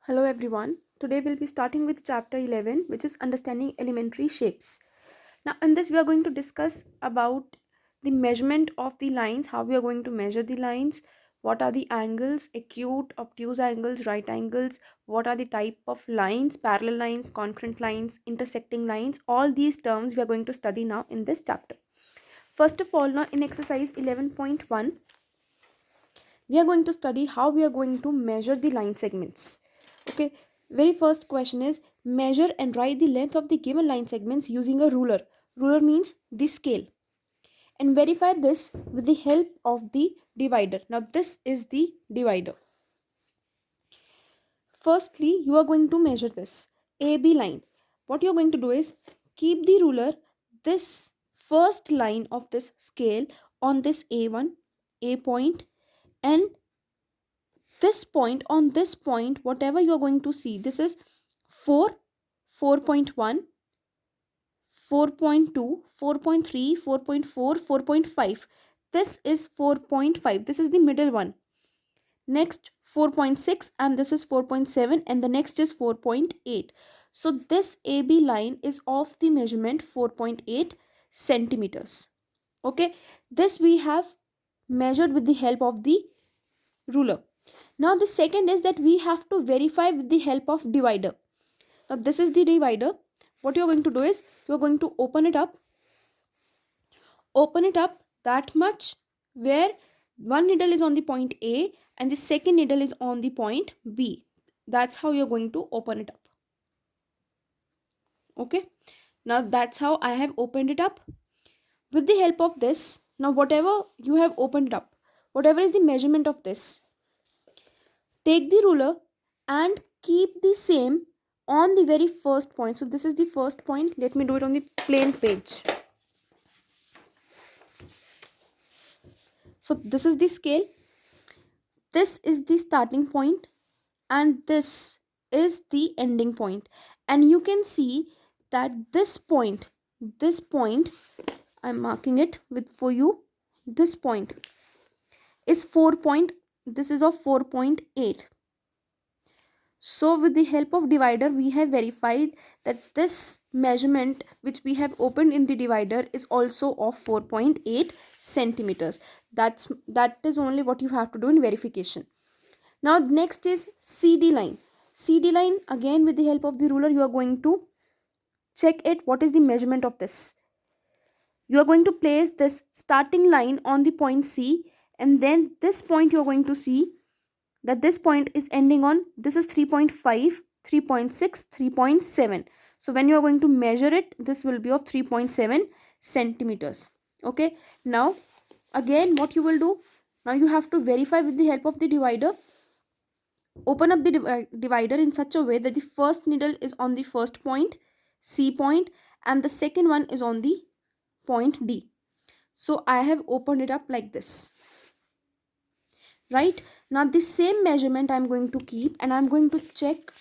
Hello everyone. Today we'll be starting with chapter 11, which is understanding elementary shapes. Now in this we are going to discuss about the measurement of the lines, how we are going to measure the lines, what are the angles, acute, obtuse angles, right angles, what are the type of lines, parallel lines, concurrent lines, intersecting lines. All these terms we are going to study now in this chapter. First of all, now in exercise 11.1 we are going to study how we are going to measure the line segments. Okay, very first question is measure and write the length of the given line segments using a ruler. Ruler means the scale, and verify this with the help of the divider. Now this is the divider. Firstly, you are going to measure this AB line. What you are going to do is keep the ruler this first line of this scale on this A1 A point, and this point, on this point whatever you are going to see, this is 4, 4.1, 4.2, 4.3, 4.4, 4.5. This is 4.5, this is the middle one. Next 4.6, and this is 4.7, and the next is 4.8. So this AB line is of the measurement 4.8 centimeters. Okay, this we have measured with the help of the ruler. Now the second is that we have to verify with the help of divider. Now this is the divider. What you're going to do is you're going to open it up that much, where one needle is on the point A and the second needle is on the point B. That's how you're going to open it up. Okay, now that's how I have opened it up. With the help of this, now whatever you have opened it up, whatever is the measurement of this, take the ruler and keep the same on the very first point. So this is the first point. Let me do it on the plain page. So this is the scale, this is the starting point, and this is the ending point. And you can see that this point I'm marking it with for you, this point is 4 point, this is of 4.8. So with the help of divider we have verified that this measurement which we have opened in the divider is also of 4.8 centimeters. That is only what you have to do in verification. Now next is CD line. CD line, again with the help of the ruler you are going to check it, what is the measurement of this. You are going to place this starting line on the point C, and then this point you are going to see that this point is ending on, this is 3.5, 3.6, 3.7. So when you are going to measure it, this will be of 3.7 centimeters. Okay, now again what you will do, now you have to verify with the help of the divider. Open up the divider in such a way that the first needle is on the first point, C point, and the second one is on the point D. So I have opened it up like this. Right, now the same measurement I'm going to keep, and I'm going to check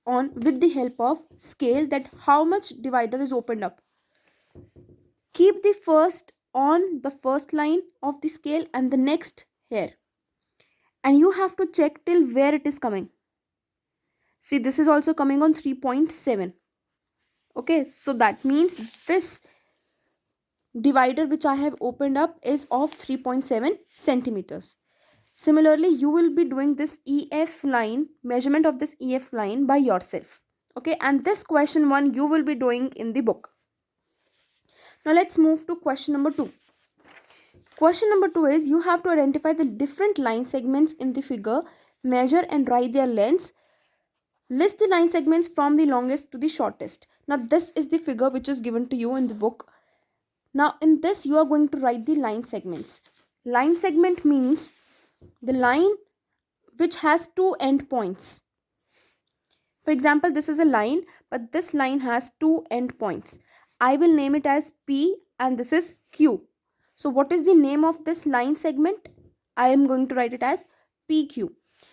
on with the help of scale that how much divider is opened up. Keep the first on the first line of the scale and the next here, and you have to check till where it is coming. See, this is also coming on 3.7. Okay, so that means this divider which I have opened up is of 3.7 centimeters. Similarly, you will be doing this EF line, measurement of this EF line by yourself. Okay, and this question 1 you will be doing in the book. Now let's move to question number 2. Question number 2 is you have to identify the different line segments in the figure, measure and write their lengths. List the line segments from the longest to the shortest. Now this is the figure which is given to you in the book. Now in this you are going to write the line segments. Line segment means the line which has two endpoints. For example, this is a line, but this line has two endpoints. I will name it as P and this is Q. So what is the name of this line segment? I am going to write it as PQ.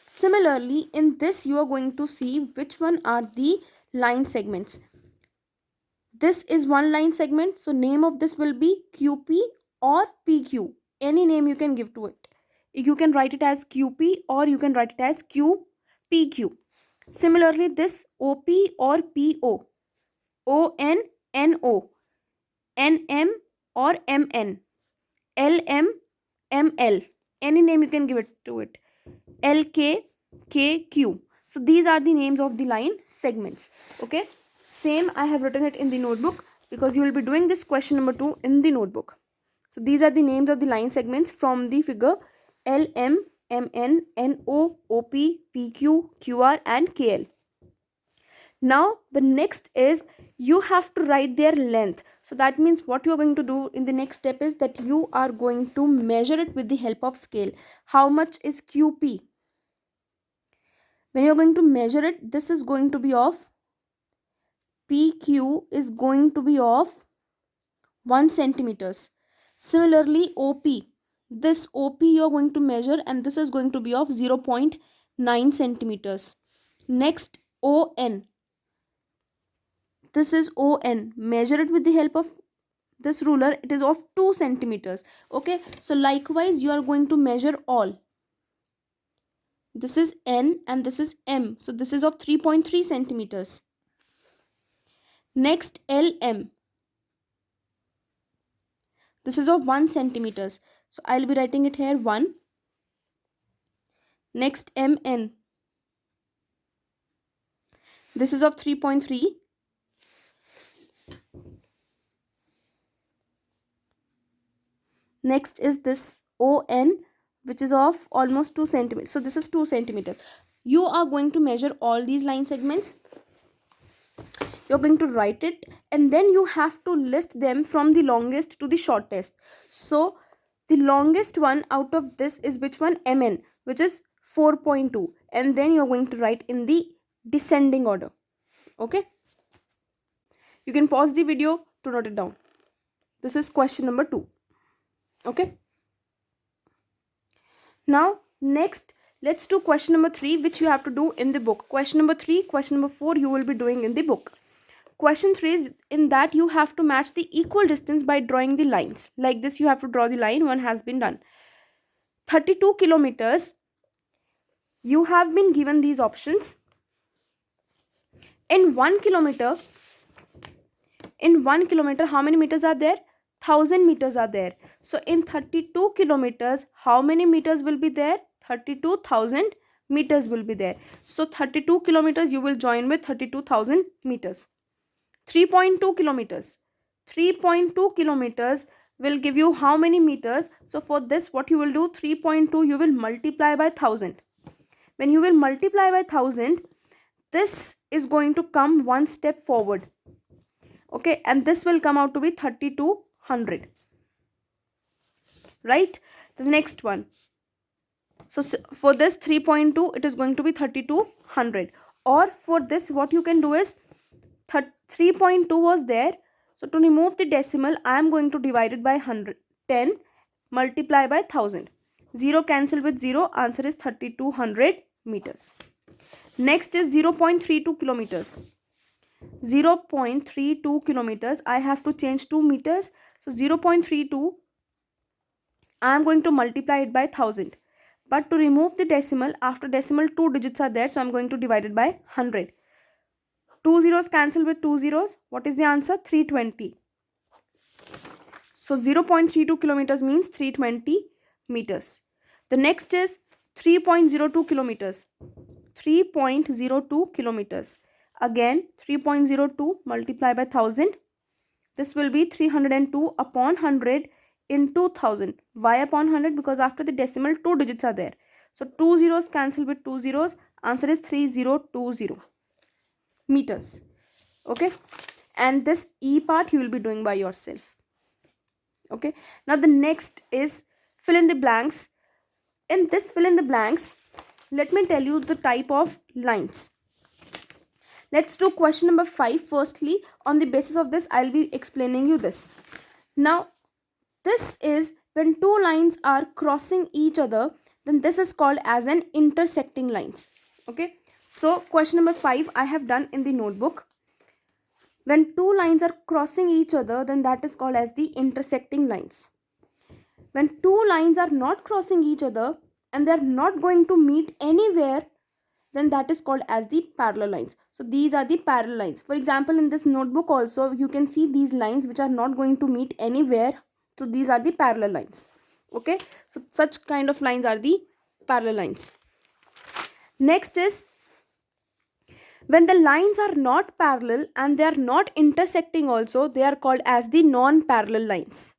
Similarly, in this you are going to see which one are the line segments. This is one line segment, so name of this will be QP or PQ. Any name you can give to it. You can write it as QP or you can write it as QPQ. Similarly, this OP or PO, ON, NO, NM or MN, LM, ML, any name you can give it to it, LK, KQ. So these are the names of the line segments. Okay, same I have written it in the notebook because you will be doing this question number 2 in the notebook. So these are the names of the line segments from the figure: LM, MN, NO, OP, PQ, QR and KL. Now the next is you have to write their length. So that means what you are going to do in the next step is that you are going to measure it with the help of scale. How much is QP? When you are going to measure it, this is going to be of PQ is going to be of 1 centimeters. Similarly, OP, this OP you are going to measure and this is going to be of 0.9 centimeters. Next, ON, this is ON, measure it with the help of this ruler, it is of 2 centimeters. Okay, so likewise you are going to measure all. This is N and this is M, so this is of 3.3 centimeters. Next, LM, this is of 1 centimeters, so I'll be writing it here 1. Next, MN, this is of 3.3. Next is this ON, which is of almost 2 centimeters, so this is 2 centimeters. You are going to measure all these line segments, you're going to write it, and then you have to list them from the longest to the shortest. So the longest one out of this is which one? MN, which is 4.2, and then you're going to write in the descending order. Okay, you can pause the video to note it down. This is question number 2. Okay, now next let's do question number 3, which you have to do in the book. Question number 3, question number 4 you will be doing in the book. Question 3 is in that you have to match the equal distance by drawing the lines. Like this, you have to draw the line. One has been done. 32 kilometers. You have been given these options. In 1 kilometer, how many meters are there? 1000 meters are there. So in 32 kilometers, how many meters will be there? 32,000 meters will be there. So 32 kilometers you will join with 32,000 meters. 3.2 kilometers. 3.2 kilometers will give you how many meters? So for this, what you will do, 3.2 you will multiply by 1000. When you will multiply by 1000, this is going to come one step forward. Okay, and this will come out to be 3200. Right? The next one. So for this 3.2, it is going to be 3200. Or for this, what you can do is 3.2 was there, so to remove the decimal I am going to divide it by 110, multiply by 1000. 0 cancel with 0, answer is 3200 meters. Next is 0.32 kilometers. 0.32 kilometers, I have to change 2 meters, so 0.32 I am going to multiply it by 1000, but to remove the decimal, after decimal 2 digits are there, so I am going to divide it by 100. 2 zeros cancel with 2 zeros. What is the answer? 320. So 0.32 kilometers means 320 meters. The next is 3.02 kilometers. 3.02 kilometers. Again 3.02 multiply by 1000. This will be 302 upon 100 into 1000. Why upon 100? Because after the decimal 2 digits are there. So 2 zeros cancel with 2 zeros. Answer is 3020 meters. Okay, and this E part you will be doing by yourself. Okay, now the next is fill in the blanks. In this fill in the blanks, let me tell you the type of lines. Let's do question number 5 firstly. On the basis of this, I'll be explaining you this. Now this is when two lines are crossing each other, then this is called as an intersecting lines. Okay, so question number 5 I have done in the notebook. When two lines are crossing each other, then that is called as the intersecting lines. When two lines are not crossing each other and they are not going to meet anywhere, then that is called as the parallel lines. So these are the parallel lines. For example, in this notebook also you can see these lines which are not going to meet anywhere. So these are the parallel lines. Okay, so such kind of lines are the parallel lines. Next is when the lines are not parallel and they are not intersecting also, they are called as the non-parallel lines.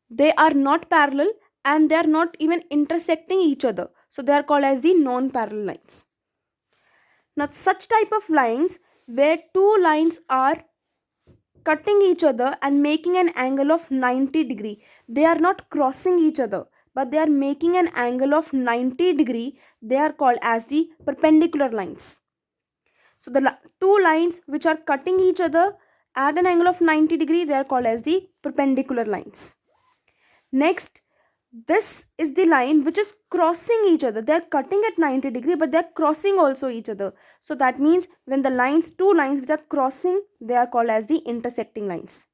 They are not parallel and they are not even intersecting each other, so they are called as the non-parallel lines. Now such type of lines where two lines are cutting each other and making an angle of 90 degree, they are not crossing each other but they are making an angle of 90 degree, they are called as the perpendicular lines. So the two lines which are cutting each other at an angle of 90 degree, they are called as the perpendicular lines. Next, this is the line which is crossing each other. They are cutting at 90 degree but they are crossing also each other. So that means when the two lines which are crossing, they are called as the intersecting lines.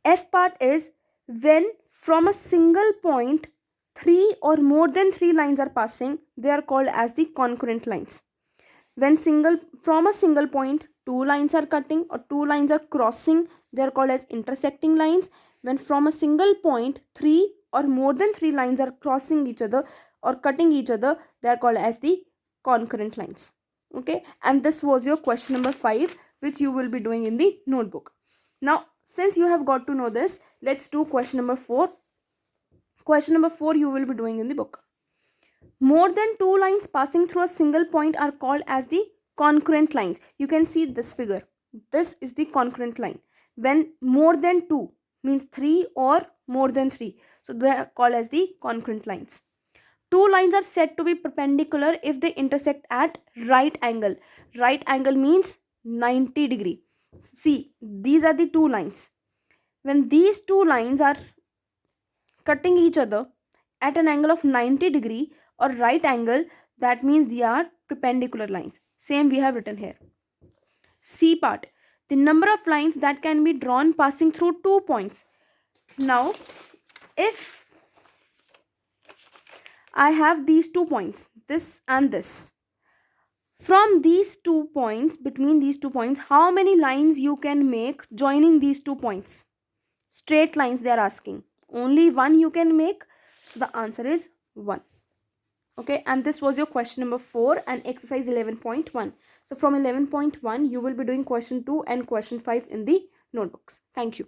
F part is when from a single point three or more than three lines are passing, they are called as the concurrent lines. When from a single point two lines are cutting or two lines are crossing, they are called as intersecting lines. When from a single point three or more than three lines are crossing each other or cutting each other, they are called as the concurrent lines. Okay, and this was your question number 5, which you will be doing in the notebook. Now since you have got to know this, let's do question number 4. Question number 4 you will be doing in the book. More than two lines passing through a single point are called as the concurrent lines. You can see this figure. This is the concurrent line. When more than two means three or more than three, so they are called as the concurrent lines. Two lines are said to be perpendicular if they intersect at right angle. Right angle means 90 degree. See, these are the two lines. When these two lines are cutting each other at an angle of 90 degree or right angle, that means they are perpendicular lines. Same we have written here. C part, the number of lines that can be drawn passing through 2 points. Now if I have these 2 points, this and this, from these 2 points, between these 2 points, how many lines you can make joining these 2 points? Straight lines they are asking. Only one you can make, so the answer is 1. Okay, and this was your question number 4 and exercise 11.1. So from 11.1 you will be doing question 2 and question 5 in the notebooks. Thank you.